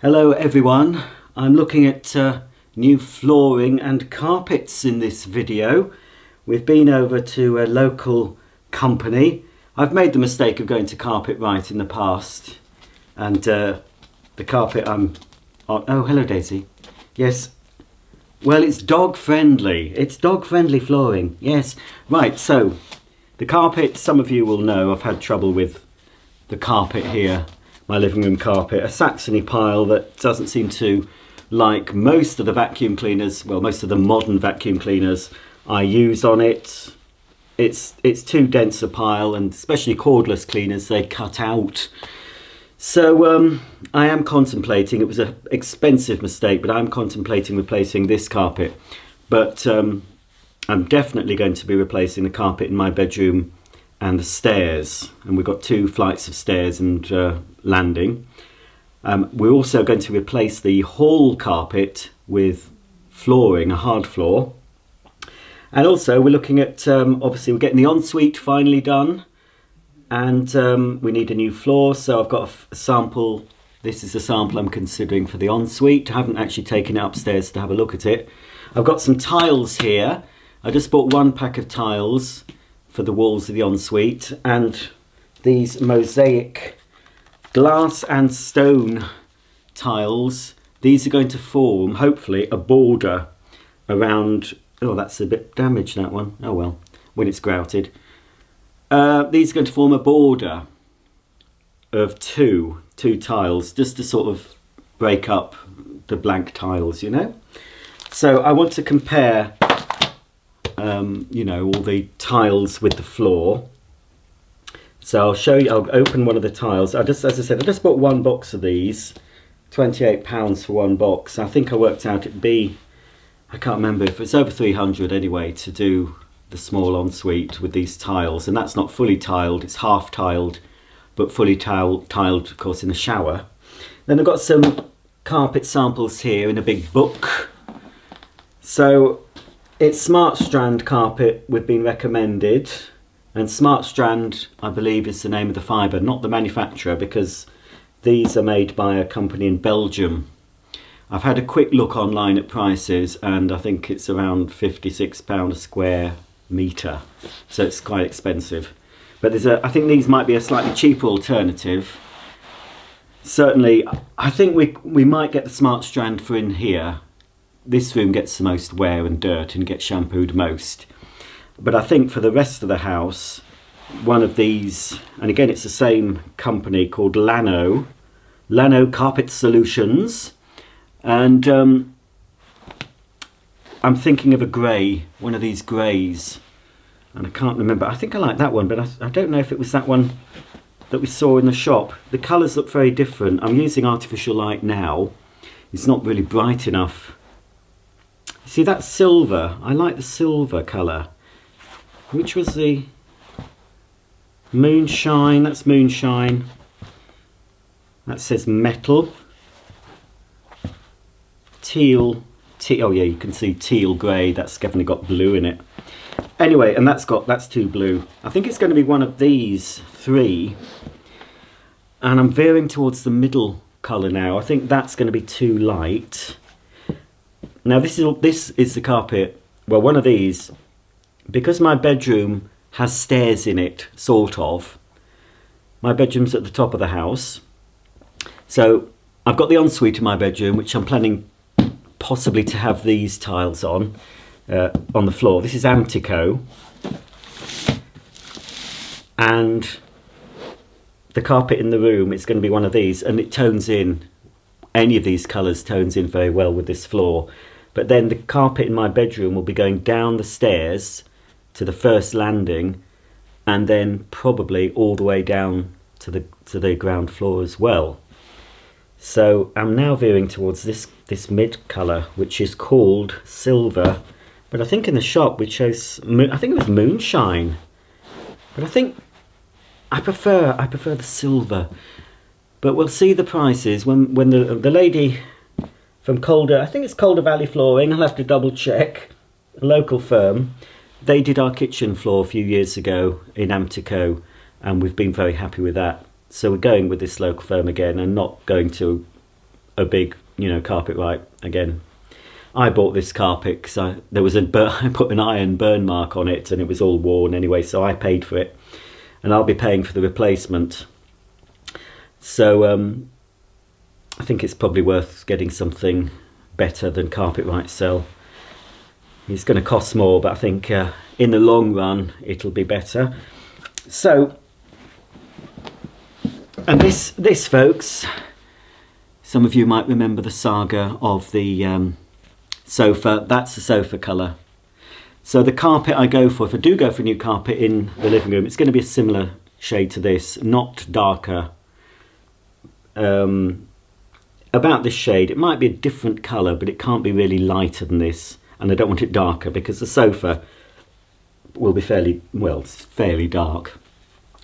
Hello everyone, I'm looking at new flooring and carpets in this video. We've been over to a local company. I've made the mistake of going to Carpet Right in the past, and the carpet I'm on, oh hello Daisy, yes, well it's dog friendly, flooring, yes. Right, so the carpet, some of you will know I've had trouble with the carpet here. My living room carpet, a Saxony pile that doesn't seem to like most of the vacuum cleaners, well most of the modern vacuum cleaners I use on it. It's too dense a pile, and especially cordless cleaners, they cut out. So I am contemplating, it was an expensive mistake, but I'm contemplating replacing this carpet. But I'm definitely going to be replacing the carpet in my bedroom and the stairs, and we've got 2 flights of stairs and landing. We're also going to replace the hall carpet with flooring, a hard floor. And also we're looking at, obviously we're getting the ensuite finally done, and we need a new floor. So I've got a sample. This is a sample I'm considering for the ensuite. I haven't actually taken it upstairs to have a look at it. I've got some tiles here. I just bought 1 pack of tiles for the walls of the ensuite, and these mosaic glass and stone tiles. These are going to form, hopefully, a border around, oh that's a bit damaged, that one, oh well, when it's grouted. These are going to form a border of two tiles, just to sort of break up the blank tiles, you know. So I want to compare you know, all the tiles with the floor. So I'll show you, I'll open one of the tiles. As I said, I just bought 1 box of these, £28 for 1 box. I think I worked out it'd be, I can't remember, if it's over 300 anyway to do the small ensuite with these tiles. And that's not fully tiled, it's half tiled, but fully tiled of course in the shower. Then I've got some carpet samples here in a big book. So it's Smart Strand carpet we've been recommended, and Smart Strand I believe is the name of the fibre, not the manufacturer, because these are made by a company in Belgium. I've had a quick look online at prices, and I think it's around £56 a square metre, so it's quite expensive. But there's I think these might be a slightly cheaper alternative. Certainly I think we might get the Smart Strand for in here. This room gets the most wear and dirt and gets shampooed most. But I think for the rest of the house, one of these, and again it's the same company called Lano Carpet Solutions, and I'm thinking of a grey, one of these greys, and I can't remember, I think I like that one, but I don't know if it was that one that we saw in the shop. The colours look very different. I'm using artificial light now, it's not really bright enough. See, that's silver. I like the silver colour. Which was the moonshine? That's moonshine. That says metal. Teal. Oh yeah, you can see teal grey. That's definitely got blue in it. Anyway, and that's too blue. I think it's going to be one of these 3. And I'm veering towards the middle colour now. I think that's going to be too light. Now this is the carpet, well one of these, because my bedroom has stairs in it, sort of. My bedroom's at the top of the house. So I've got the ensuite in my bedroom, which I'm planning possibly to have these tiles on the floor. This is Amtico. And the carpet in the room is going to be one of these, and it tones in, any of these colours tones in very well with this floor. But then the carpet in my bedroom will be going down the stairs to the first landing, and then probably all the way down to the ground floor as well. So I'm now veering towards this mid colour, which is called silver. But I think in the shop we chose, I think it was moonshine. But I think I prefer the silver. But we'll see the prices when the lady from Calder, I think it's Calder Valley Flooring, I'll have to double check, a local firm. They did our kitchen floor a few years ago in Amtico, and we've been very happy with that. So we're going with this local firm again and not going to a big, you know, carpet right again. I bought this carpet because I put an iron burn mark on it and it was all worn anyway, so I paid for it, and I'll be paying for the replacement. So I think it's probably worth getting something better than Carpetright Cell. It's going to cost more, but I think in the long run it'll be better. So, and this folks, some of you might remember the saga of the sofa. That's the sofa colour. So the carpet I go for, if I do go for a new carpet in the living room, it's going to be a similar shade to this, not darker. About this shade, it might be a different colour, but it can't be really lighter than this, and I don't want it darker because the sofa will be fairly dark.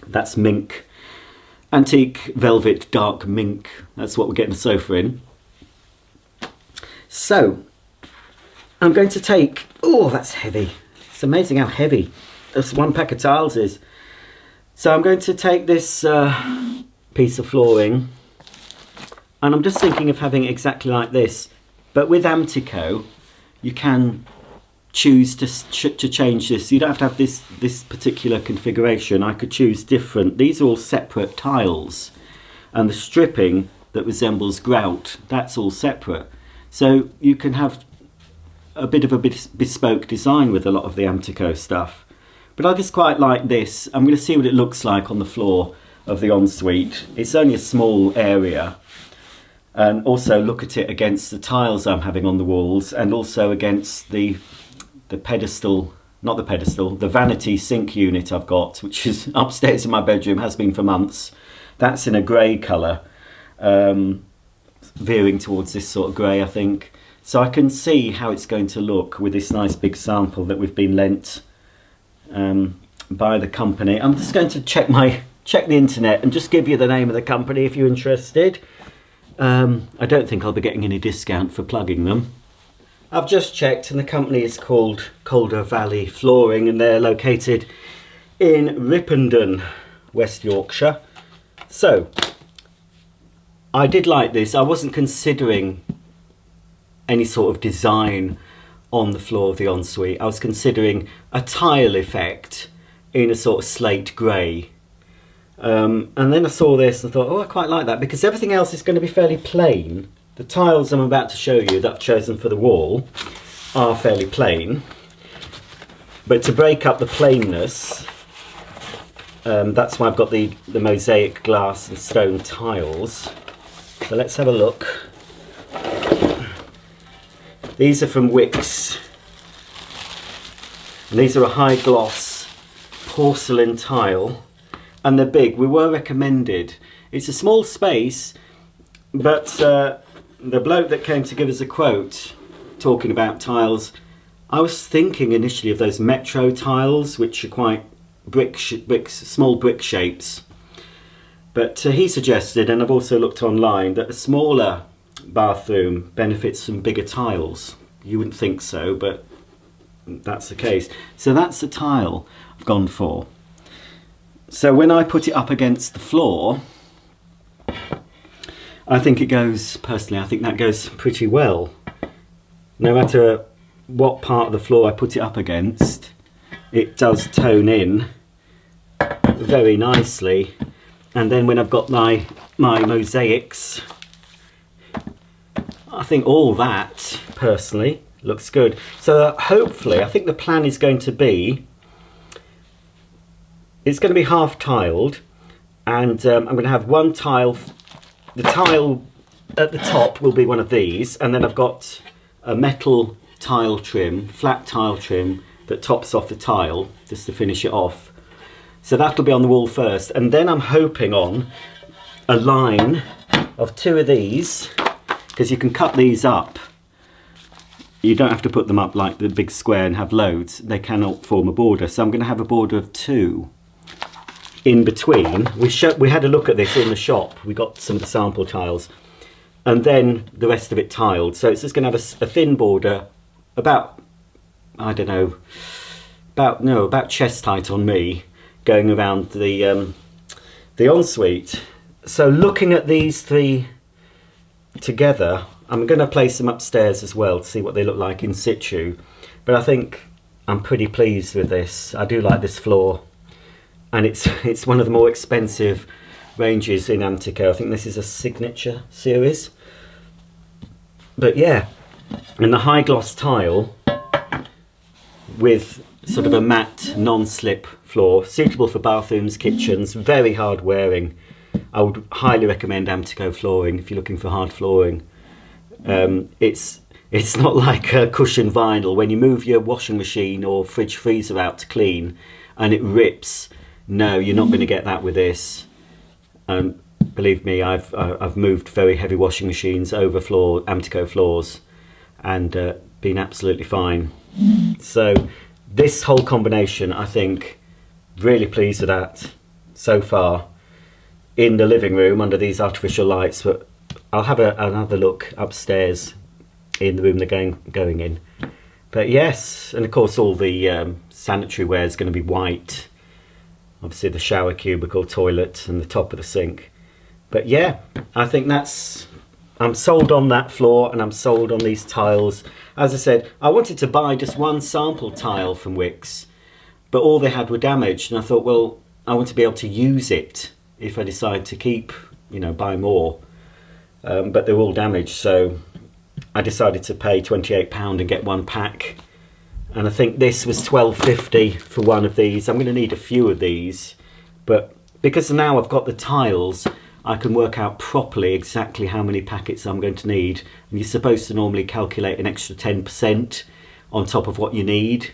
That's mink, antique velvet dark mink. That's what we're getting the sofa in. So I'm going to take, oh, that's heavy. It's amazing how heavy this one pack of tiles is. So I'm going to take this piece of flooring, and I'm just thinking of having it exactly like this, but with Amtico you can choose to change this. You don't have to have this particular configuration. I could choose different. These are all separate tiles, and the stripping that resembles grout, that's all separate. So you can have a bit of a bespoke design with a lot of the Amtico stuff. But I just quite like this. I'm going to see what it looks like on the floor of the ensuite. It's only a small area. And also look at it against the tiles I'm having on the walls, and also against the pedestal, not the pedestal, the vanity sink unit I've got, which is upstairs in my bedroom, has been for months. That's in a grey colour, veering towards this sort of grey, I think. So I can see how it's going to look with this nice big sample that we've been lent by the company. I'm just going to check the internet and just give you the name of the company if you're interested. I don't think I'll be getting any discount for plugging them. I've just checked, and the company is called Calder Valley Flooring, and they're located in Ripponden, West Yorkshire. So I did like this. I wasn't considering any sort of design on the floor of the ensuite. I was considering a tile effect in a sort of slate grey. And then I saw this and I thought, oh, I quite like that, because everything else is going to be fairly plain. The tiles I'm about to show you that I've chosen for the wall are fairly plain. But to break up the plainness, that's why I've got the mosaic glass and stone tiles. So let's have a look. These are from Wix. And these are a high gloss porcelain tile. And they're big. We were recommended. It's a small space, but the bloke that came to give us a quote talking about tiles, I was thinking initially of those metro tiles, which are quite small brick shapes. But he suggested, and I've also looked online, that a smaller bathroom benefits from bigger tiles. You wouldn't think so, but that's the case. So that's the tile I've gone for. So when I put it up against the floor, I think it goes, personally, I think that goes pretty well. No matter what part of the floor I put it up against, it does tone in very nicely. And then when I've got my mosaics, I think all that, personally, looks good. So hopefully, I think the plan is going to be, it's going to be half tiled, and I'm going to have one tile. The tile at the top will be one of these, and then I've got a metal tile trim, flat tile trim, that tops off the tile just to finish it off. So that'll be on the wall first, and then I'm hoping on a line of two of these, because you can cut these up. You don't have to put them up like the big square and have loads. They cannot form a border. So I'm going to have a border of two in between. We had a look at this in the shop. We got some of the sample tiles, and then the rest of it tiled. So it's just going to have a thin border, about, I don't know, about chest height on me, going around the ensuite. So looking at these three together. I'm going to place them upstairs as well to see what they look like in situ, but I think I'm pretty pleased with this. I do like this floor, and it's one of the more expensive ranges in Amtico. I think this is a signature series, but yeah, and the high gloss tile with sort of a matte non-slip floor, suitable for bathrooms, kitchens, very hard wearing. I would highly recommend Amtico flooring if you're looking for hard flooring. It's not like a cushion vinyl. When you move your washing machine or fridge freezer out to clean and it rips, no, you're not going to get that with this. Believe me, I've moved very heavy washing machines over Amtico floors and been absolutely fine. So this whole combination, I think, really pleased with that so far in the living room under these artificial lights, but I'll have another look upstairs in the room they're going in. But yes, and of course all the sanitary ware is going to be white. Obviously the shower cubicle, toilet and the top of the sink. But yeah, I think I'm sold on that floor and I'm sold on these tiles. As I said, I wanted to buy just one sample tile from Wickes, but all they had were damaged, and I thought, well, I want to be able to use it if I decide to keep, buy more. But they're all damaged, so I decided to pay £28 and get one pack. And I think this was £12.50 for one of these. I'm going to need a few of these, but because now I've got the tiles, I can work out properly exactly how many packets I'm going to need. And you're supposed to normally calculate an extra 10% on top of what you need.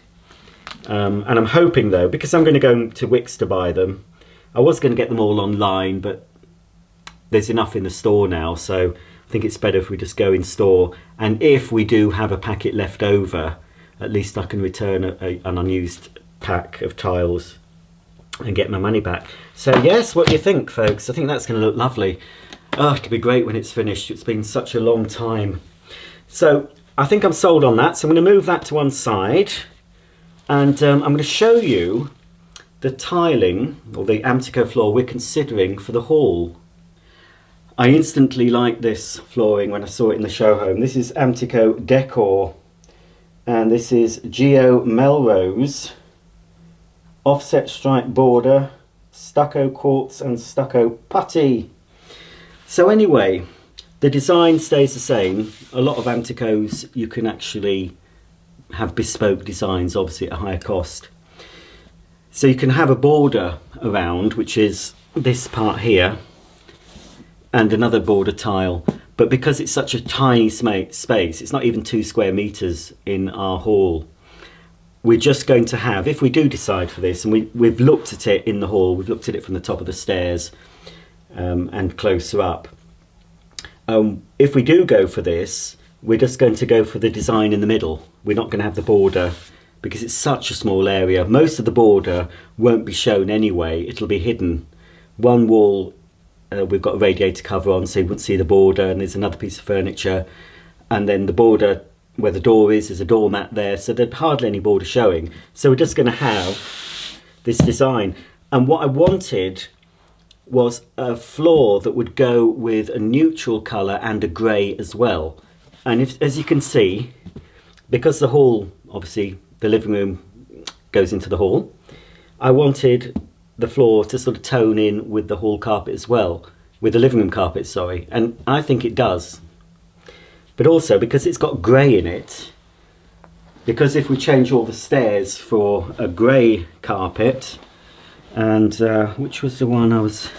And I'm hoping though, because I'm going to go to Wickes to buy them, I was going to get them all online, but there's enough in the store now, so I think it's better if we just go in store. And if we do have a packet left over, at least I can return an unused pack of tiles and get my money back. So yes, what do you think, folks? I think that's going to look lovely. Oh, it'll be great when it's finished. It's been such a long time. So I think I'm sold on that. So I'm going to move that to one side, and I'm going to show you the tiling, or the Amtico floor we're considering for the hall. I instantly liked this flooring when I saw it in the show home. This is Amtico Decor, and this is Geo Melrose, offset stripe border, stucco quartz and stucco putty. So anyway, the design stays the same. A lot of Amticos you can actually have bespoke designs, obviously at a higher cost. So you can have a border around, which is this part here, and another border tile. But because it's such a tiny space, it's not even 2 square meters in our hall, we're just going to have, if we do decide for this, and we've looked at it in the hall, we've looked at it from the top of the stairs and closer up. If we do go for this, we're just going to go for the design in the middle. We're not going to have the border because it's such a small area. Most of the border won't be shown anyway, it'll be hidden. One wall, we've got a radiator cover on, so you wouldn't see the border, and there's another piece of furniture, and then the border where the door is, there's a doormat there, so there's hardly any border showing. So we're just going to have this design. And what I wanted was a floor that would go with a neutral colour and a grey as well. And as you can see, because the hall, obviously the living room goes into the hall, I wanted the floor to sort of tone in with the hall carpet as well, with the living room carpet, sorry, and I think it does. But also because it's got grey in it, because if we change all the stairs for a grey carpet, and which was the one I was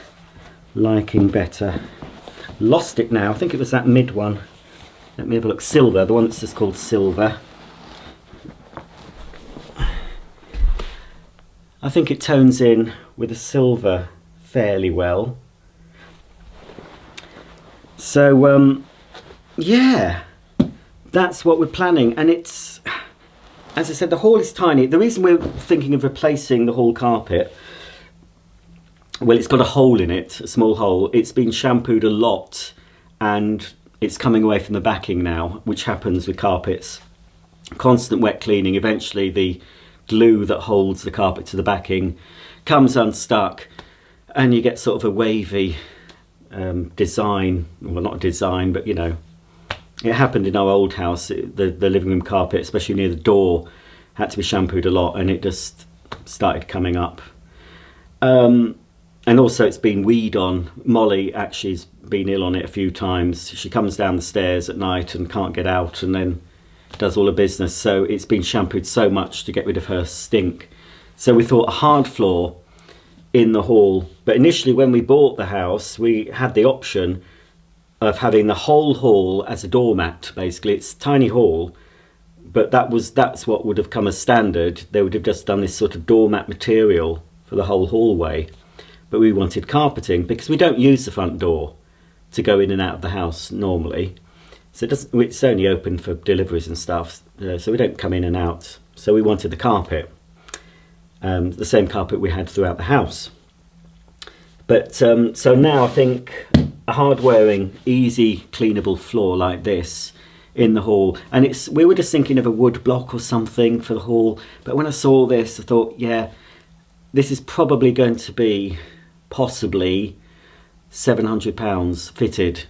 liking better? Lost it now, I think it was that mid one. Let me have a look. Silver, the one that's just called silver. I think it tones in with a silver fairly well. So yeah, that's what we're planning. And it's, as I said, the hall is tiny. The reason we're thinking of replacing the hall carpet, well, it's got a hole in it, a small hole. It's been shampooed a lot and it's coming away from the backing now, which happens with carpets. Constant wet cleaning, eventually the glue that holds the carpet to the backing comes unstuck and you get sort of a wavy design, well, not design, but you know, it happened in our old house. The living room carpet, especially near the door, had to be shampooed a lot, and it just started coming up. And also it's been weed on. Molly actually's been ill on it a few times. She comes down the stairs at night and can't get out, and then does all her business. So it's been shampooed so much to get rid of her stink. So we thought a hard floor in the hall. But initially when we bought the house, we had the option of having the whole hall as a doormat, basically. It's a tiny hall, but that's what would have come as standard. They would have just done this sort of doormat material for the whole hallway. But we wanted carpeting because we don't use the front door to go in and out of the house normally. So it's only open for deliveries and stuff, so we don't come in and out. So we wanted the carpet, the same carpet we had throughout the house. But so now I think a hard-wearing, easy, cleanable floor like this in the hall. And we were just thinking of a wood block or something for the hall. But when I saw this, I thought, yeah, this is probably going to be possibly £700 fitted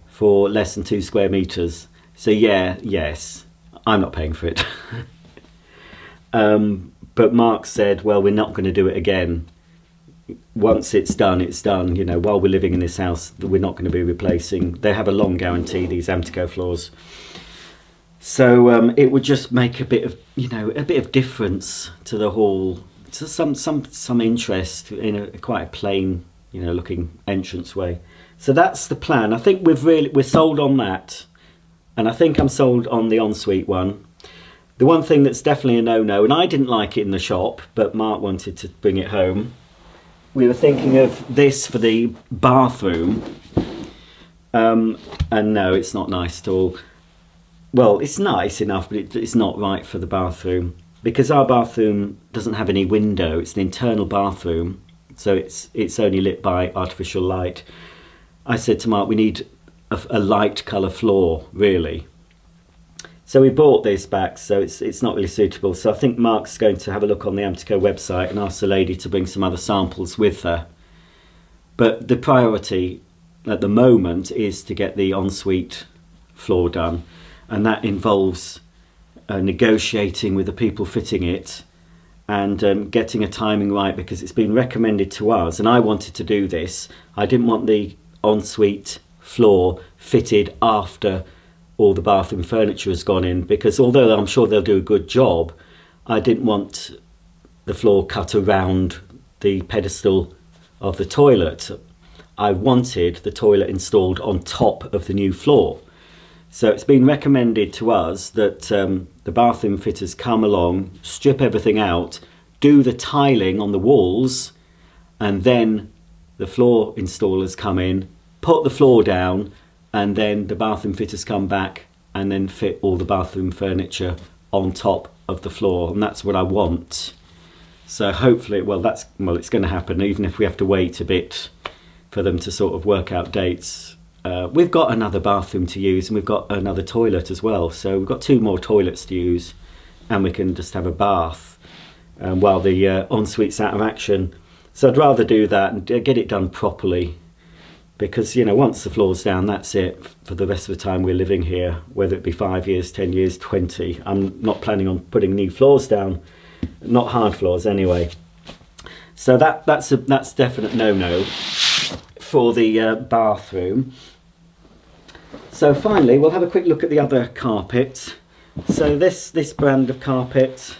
for less than 2 square meters. So yes, I'm not paying for it. But Mark said, well, we're not going to do it again. Once it's done, it's done. You know, while we're living in this house, we're not going to be replacing. They have a long guarantee, these Amtico floors. So it would just make a bit of, you know, a bit of difference to the hall. So some interest in a quite a plain, you know, looking entranceway. So that's the plan. I think we're sold on that, and I think I'm sold on the ensuite one. The one thing that's definitely a no-no, and I didn't like it in the shop, but Mark wanted to bring it home. We were thinking of this for the bathroom, and no, it's not nice at all. Well, it's nice enough, but it's not right for the bathroom. Because our bathroom doesn't have any window, it's an internal bathroom, so it's only lit by artificial light. I said to Mark, we need a light colour floor, really. So we bought this back, so it's not really suitable. So I think Mark's going to have a look on the Amtico website and ask the lady to bring some other samples with her. But the priority at the moment is to get the ensuite floor done, and that involves negotiating with the people fitting it and getting a timing right, because it's been recommended to us, and I wanted to do this. I didn't want the ensuite floor fitted after all the bathroom furniture has gone in, because although I'm sure they'll do a good job, I didn't want the floor cut around the pedestal of the toilet. I wanted the toilet installed on top of the new floor. So it's been recommended to us that the bathroom fitters come along, strip everything out, do the tiling on the walls, and then the floor installers come in, put the floor down, and then the bathroom fitters come back and then fit all the bathroom furniture on top of the floor. And that's what I want. So hopefully, it's going to happen, even if we have to wait a bit for them to sort of work out dates. We've got another bathroom to use, and we've got another toilet as well. So we've got 2 more toilets to use, and we can just have a bath while the ensuite's out of action. So I'd rather do that and get it done properly, because, you know, once the floor's down, that's it for the rest of the time we're living here, whether it be 5 years, 10 years, 20. I'm not planning on putting new floors down, not hard floors anyway. So that's definite no-no for the bathroom. So finally, we'll have a quick look at the other carpet. So this brand of carpet,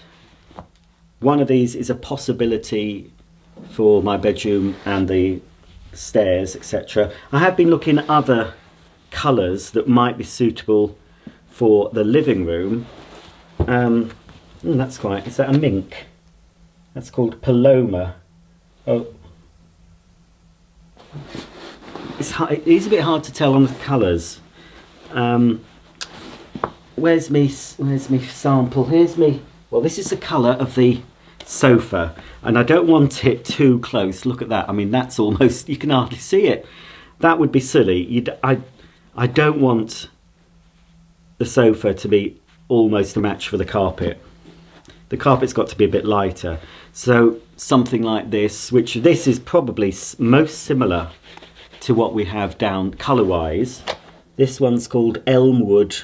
one of these is a possibility for my bedroom and the stairs, etc. I have been looking at other colours that might be suitable for the living room. Is that a mink? That's called Paloma. Oh, it is a bit hard to tell on the colours. Where's me sample? Well, this is the colour of the sofa, and I don't want it too close. Look at that. I mean, that's almost, you can hardly see it. That would be silly. I don't want the sofa to be almost a match for the carpet. The carpet's got to be a bit lighter. So something like this, which this is probably most similar to what we have down colour-wise. This one's called Elmwood.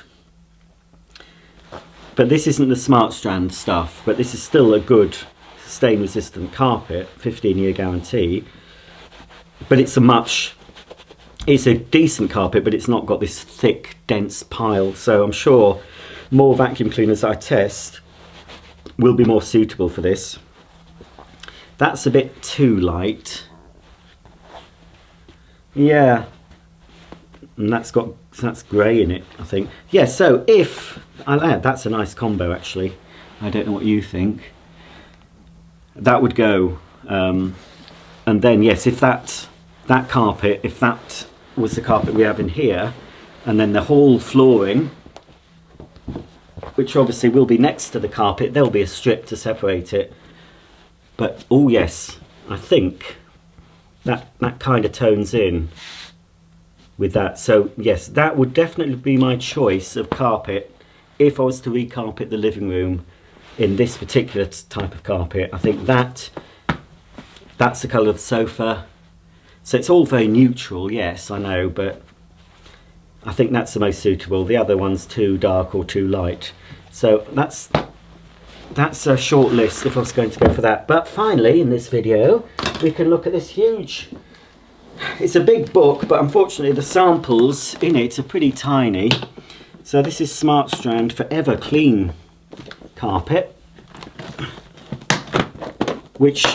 But this isn't the Smart Strand stuff, but this is still a good stain resistant carpet, 15-year guarantee. But it's a decent carpet, but it's not got this thick, dense pile. So I'm sure more vacuum cleaners I test will be more suitable for this. That's a bit too light. Yeah. And that's grey in it, I think. Yeah, so if that's a nice combo actually. I don't know what you think. That would go. And then yes, if that carpet, if that was the carpet we have in here, and then the hall flooring, which obviously will be next to the carpet, there'll be a strip to separate it. But oh yes, I think that kind of tones in with that. So yes, that would definitely be my choice of carpet if I was to recarpet the living room in this particular type of carpet. I think that's the colour of the sofa. So it's all very neutral, yes, I know, but I think that's the most suitable. The other one's too dark or too light. So that's a short list if I was going to go for that. But finally, in this video, we can look at this huge... It's a big book, but unfortunately the samples in it are pretty tiny. So this is Smart Strand Forever Clean carpet, which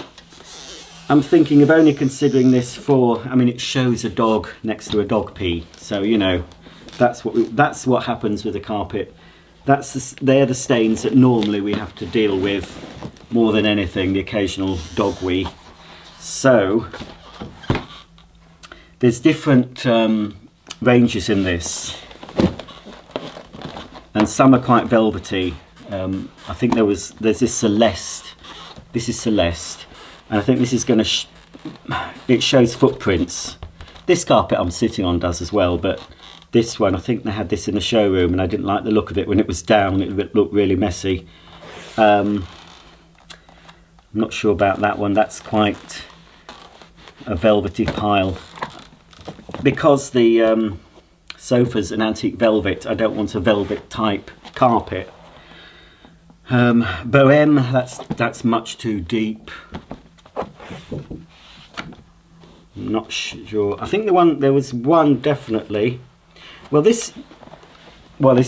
I'm thinking of only considering this for, I mean, it shows a dog next to a dog pee. So, you know, that's what happens with a carpet. They're the stains that normally we have to deal with more than anything, the occasional dog wee. So there's different ranges in this, and some are quite velvety. I think there's this Celeste. This is Celeste, and I think this is going to it shows footprints. This carpet I'm sitting on does as well, but this one, I think they had this in the showroom and I didn't like the look of it when it was down. It looked really messy. I'm not sure about that one. That's quite a velvety pile. Because the sofa's an antique velvet, I don't want a velvet type carpet. Bohème, that's much too deep. I'm not sure. I think there was one definitely. Well, there's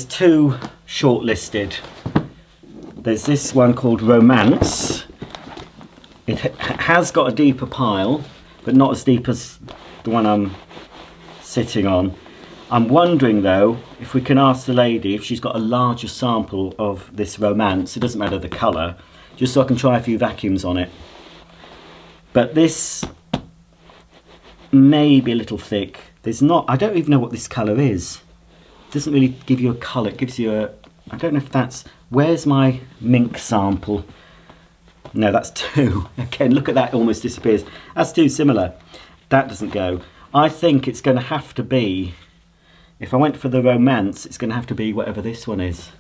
two shortlisted. There's this one called Romance. It has got a deeper pile, but not as deep as the one I'm sitting on. I'm wondering though if we can ask the lady if she's got a larger sample of this Romance. It doesn't matter the colour, just so I can try a few vacuums on it. But this may be a little thick. I don't even know what this colour is. It doesn't really give you a colour. It gives you a, I don't know if that's, where's my mink sample? No, that's two. Again, look at that, it almost disappears. That's too similar. That doesn't go. I think it's going to have to be, if I went for the Romance, it's going to have to be whatever this one is.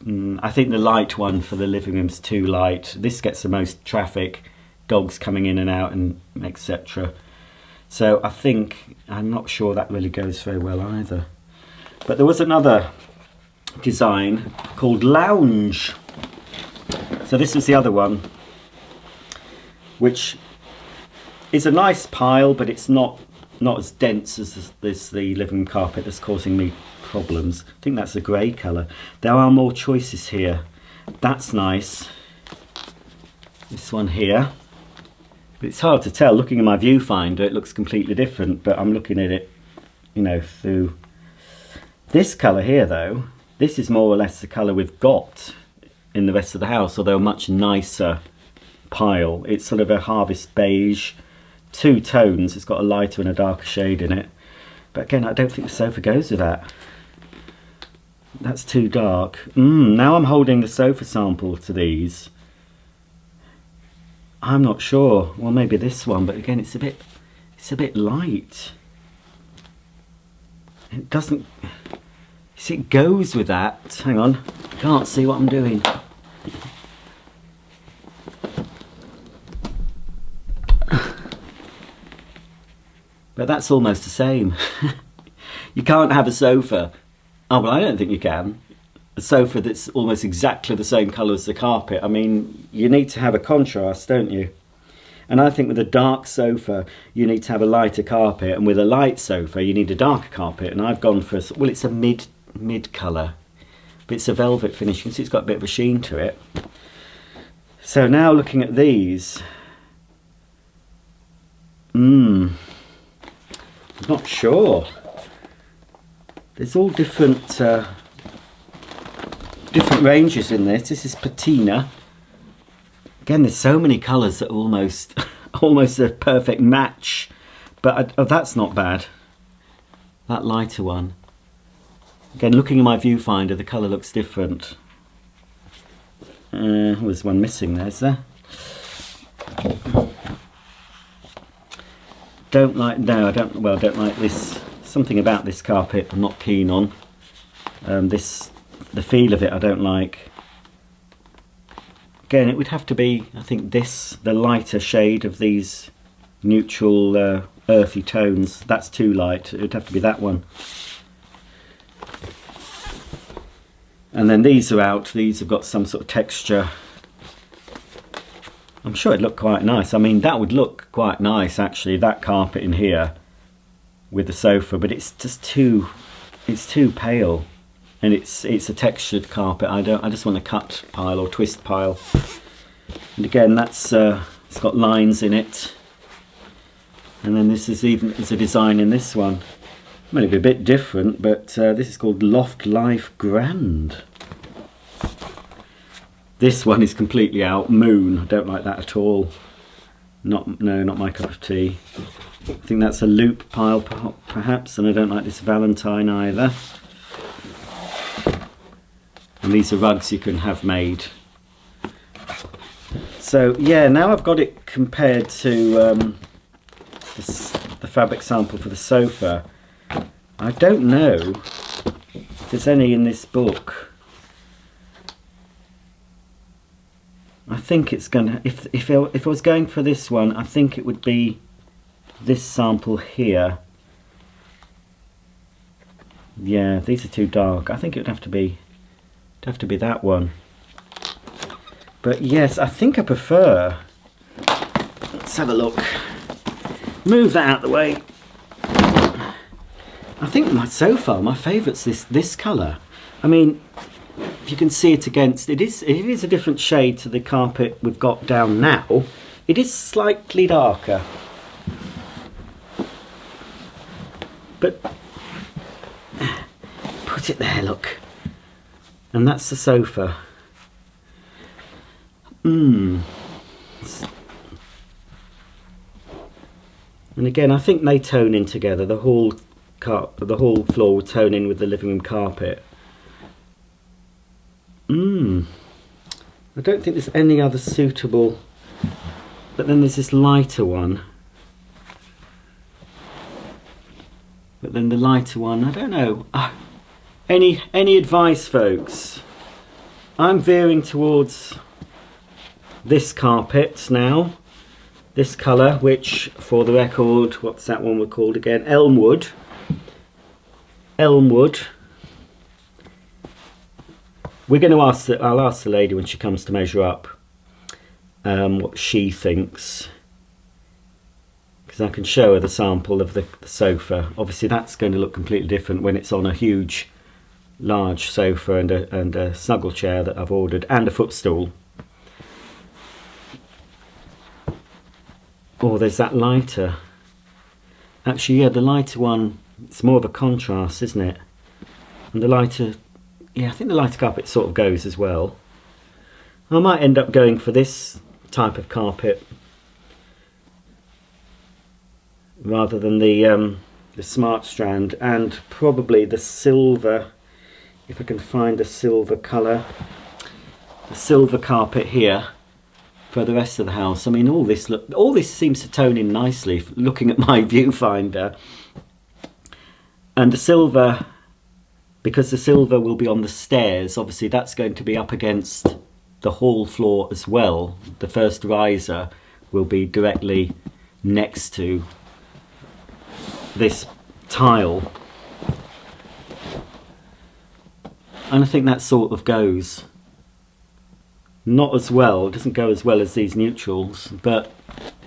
I think the light one for the living room's too light. This gets the most traffic, dogs coming in and out and etc. So I think, I'm not sure that really goes very well either. But there was another design called Lounge. So this was the other one, which is a nice pile, but it's not as dense as the living room carpet that's causing me problems. I think that's a grey colour. There are more choices here. That's nice. This one here. But it's hard to tell. Looking at my viewfinder, it looks completely different, but I'm looking at it, you know, through this colour here though. This is more or less the colour we've got in the rest of the house, although a much nicer pile. It's sort of a harvest beige, two tones. It's got a lighter and a darker shade in it. But again, I don't think the sofa goes with that. That's too dark. Now I'm holding the sofa sample to these. I'm not sure. Well, maybe this one, but again, it's a bit light. It doesn't. See, it goes with that. Hang on, I can't see what I'm doing. but that's almost the same. You can't have a sofa. Oh, well, I don't think you can. A sofa that's almost exactly the same colour as the carpet. I mean, you need to have a contrast, don't you? And I think with a dark sofa, you need to have a lighter carpet, and with a light sofa, you need a darker carpet. And I've gone for, well, it's a mid colour, but it's a velvet finish. You can see it's got a bit of a sheen to it. So now looking at these, I'm not sure. There's all different ranges in this. This is patina. Again, there's so many colours that are almost a perfect match. But that's not bad. That lighter one. Again, looking at my viewfinder, the colour looks different. There's one missing there, is there? Don't like this. Something about this carpet I'm not keen on. The feel of it I don't like. Again, it would have to be, I think, the lighter shade of these neutral earthy tones. That's too light. It would have to be that one. And then these are out. These have got some sort of texture. I'm sure it'd look quite nice. I mean, that would look quite nice actually, that carpet in here with the sofa, but it's just too pale. And it's a textured carpet. I just want a cut pile or twist pile. And again, that's it's got lines in it. And then there's a design in this one. Might be a bit different, but this is called Loft Life Grand. This one is completely out. Moon. I don't like that at all. Not my cup of tea. I think that's a loop pile perhaps, and I don't like this Valentine either. And these are rugs you can have made. So yeah, now I've got it compared to the fabric sample for the sofa. I don't know if there's any in this book. I think it's gonna, if I was going for this one, I think it would be this sample here. Yeah, these are too dark. I think it would have to be that one. But yes, I think I prefer, let's have a look. Move that out of the way. I think my favourite's this colour. I mean, if you can see it against, it is a different shade to the carpet we've got down now. It is slightly darker. But put it there, look. And that's the sofa. And again, I think they tone in together. The whole floor will tone in with the living room carpet. I don't think there's any other suitable. But then there's this lighter one. But then the lighter one, I don't know. Any advice, folks? I'm veering towards this carpet now. This colour, which, for the record, what's that one we're called again? Elmwood. Elmwood. We're going to I'll ask the lady when she comes to measure up what she thinks. Because I can show her the sample of the sofa. Obviously that's going to look completely different when it's on a huge, large sofa and a snuggle chair that I've ordered, and a footstool. Oh, there's that lighter. Actually, yeah, the lighter one, it's more of a contrast, isn't it? And the lighter, yeah, I think the lighter carpet sort of goes as well. I might end up going for this type of carpet rather than the smart strand, and probably the silver, if I can find a silver colour, the silver carpet here for the rest of the house. I mean, all this seems to tone in nicely looking at my viewfinder. And the silver, because the silver will be on the stairs, obviously that's going to be up against the hall floor as well. The first riser will be directly next to this tile, and I think that sort of goes. Not as well, it doesn't go as well as these neutrals, but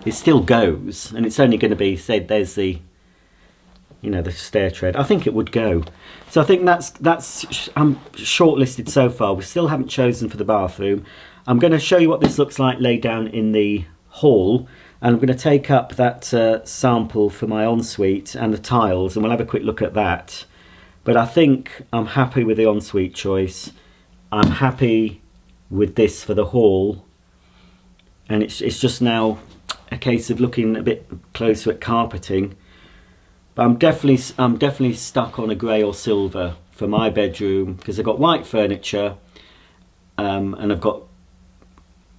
it still goes, and it's only going to be, say, there's the, you know, the stair tread. I think it would go. So I think that's shortlisted so far. We still haven't chosen for the bathroom. I'm going to show you what this looks like laid down in the hall, and I'm going to take up that sample for my ensuite and the tiles, and we'll have a quick look at that. But I think I'm happy with the ensuite choice. I'm happy with this for the hall, and it's just now a case of looking a bit closer at carpeting. But I'm definitely stuck on a grey or silver for my bedroom, because I've got white furniture, and I've got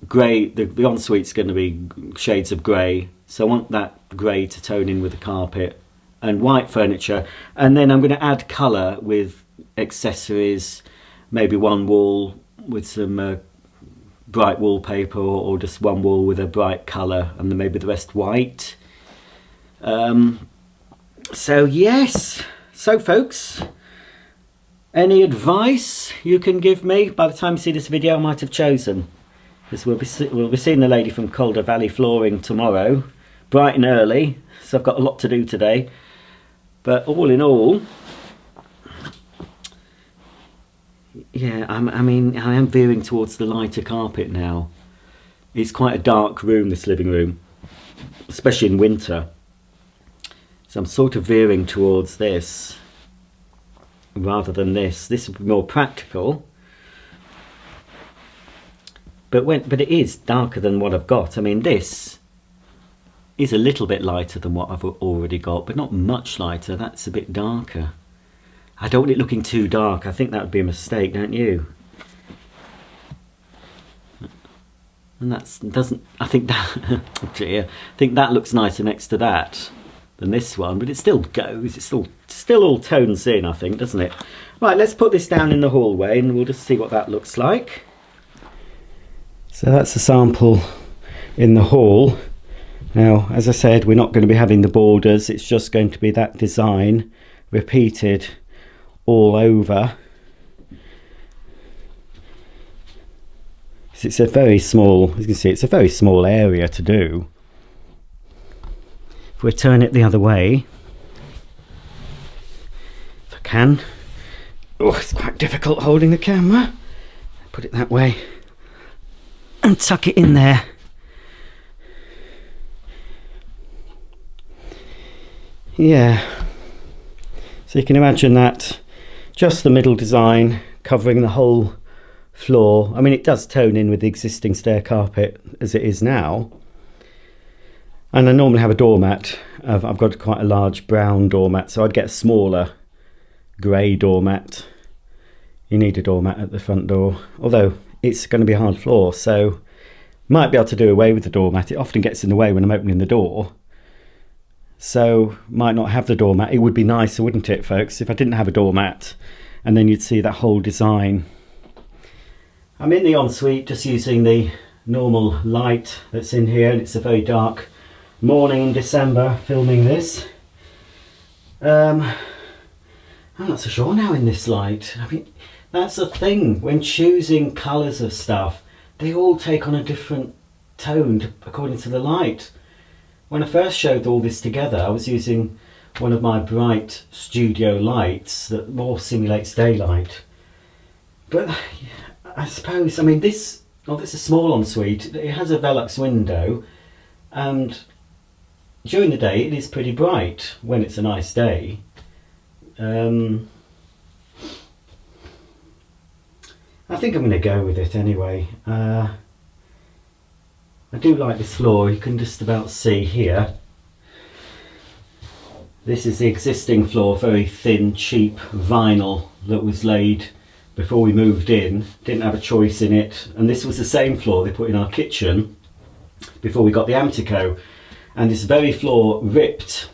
grey. The ensuite's going to be shades of grey, so I want that grey to tone in with the carpet, and white furniture, and then I'm going to add colour with accessories, maybe one wall with some bright wallpaper, or just one wall with a bright colour, and then maybe the rest white. So yes, so folks, any advice you can give me? By the time you see this video, I might have chosen, because we'll be seeing the lady from Calder Valley Flooring tomorrow, bright and early, so I've got a lot to do today. But all in all, yeah, I am veering towards the lighter carpet now. It's quite a dark room, this living room, especially in winter. So I'm sort of veering towards this rather than this. This would be more practical. But it is darker than what I've got. I mean, this is a little bit lighter than what I've already got, but not much lighter. That's a bit darker. I don't want it looking too dark. I think that would be a mistake, don't you? And I think that, oh dear, I think that looks nicer next to that than this one, but it still goes. It still all tones in, I think, doesn't it? Right, let's put this down in the hallway and we'll just see what that looks like. So that's a sample in the hall. Now, as I said, we're not going to be having the borders. It's just going to be that design repeated all over. It's a very small, as you can see, it's a very small area to do. If we turn it the other way, if I can. Oh, it's quite difficult holding the camera. Put it that way and tuck it in there. Yeah, so you can imagine that, just the middle design covering the whole floor. I mean, it does tone in with the existing stair carpet as it is now. And I normally have a doormat. I've got quite a large brown doormat, so I'd get a smaller grey doormat. You need a doormat at the front door, although it's going to be a hard floor, so might be able to do away with the doormat. It often gets in the way when I'm opening the door. So might not have the doormat. It would be nicer, wouldn't it, folks, if I didn't have a doormat, and then you'd see that whole design. I'm in the ensuite just using the normal light that's in here, and it's a very dark morning in December filming this. I'm not so sure now in this light. I mean, that's the thing, when choosing colours of stuff, they all take on a different tone according to the light. When I first showed all this together, I was using one of my bright studio lights that more simulates daylight. But I suppose, I mean, this is a small ensuite. It has a Velux window, and during the day it is pretty bright when it's a nice day. I think I'm going to go with it anyway. I do like this floor. You can just about see here. This is the existing floor, very thin, cheap vinyl that was laid before we moved in. Didn't have a choice in it. And this was the same floor they put in our kitchen before we got the Amtico. And this very floor ripped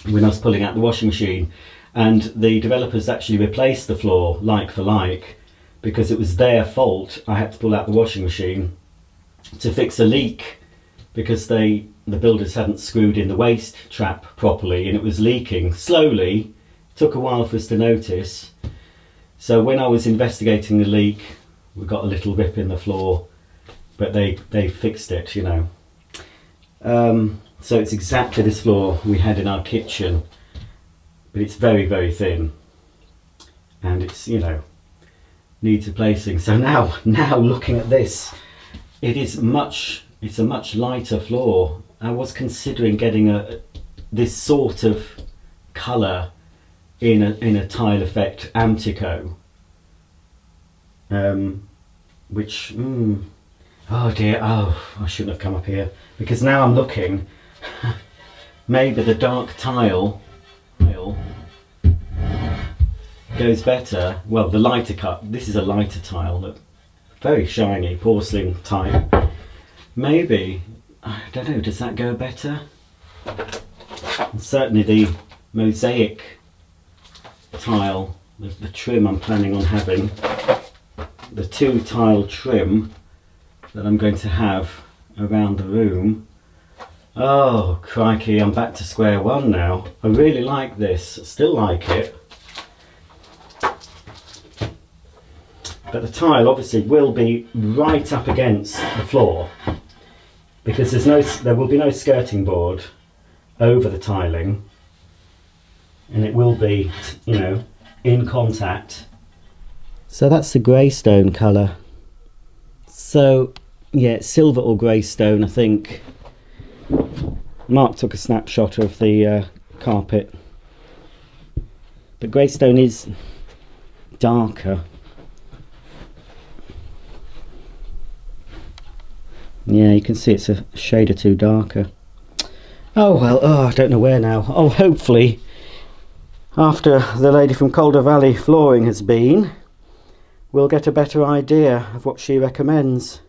when I was pulling out the washing machine. And the developers actually replaced the floor like for like, because it was their fault I had to pull out the washing machine to fix a leak, because they the builders hadn't screwed in the waste trap properly and it was leaking slowly. Took a while for us to notice. So when I was investigating the leak, we got a little rip in the floor, but they fixed it, you know. So it's exactly this floor we had in our kitchen, but it's very, very thin, and it's, you know, needs replacing. So now looking at this, it's a much lighter floor. I was considering getting this sort of colour in a tile effect Amtico, which oh dear, oh, I shouldn't have come up here, because now I'm looking, maybe the dark tile goes better. Well, the lighter cut, this is a lighter tile, look, very shiny, porcelain type. Maybe, I don't know, does that go better? And certainly the mosaic tile, the trim I'm planning on having, the 2 tile trim that I'm going to have around the room. Oh crikey, I'm back to square one now. I really like this, still like it. But the tile obviously will be right up against the floor, because there will be no skirting board over the tiling, and it will be, you know, in contact. So that's the greystone colour. So yeah, it's silver or greystone, I think. Mark took a snapshot of the carpet, but greystone is darker. Yeah, you can see it's a shade or two darker. Oh well, oh, I don't know where now. Oh, hopefully after the lady from Calder Valley Flooring has been, we'll get a better idea of what she recommends.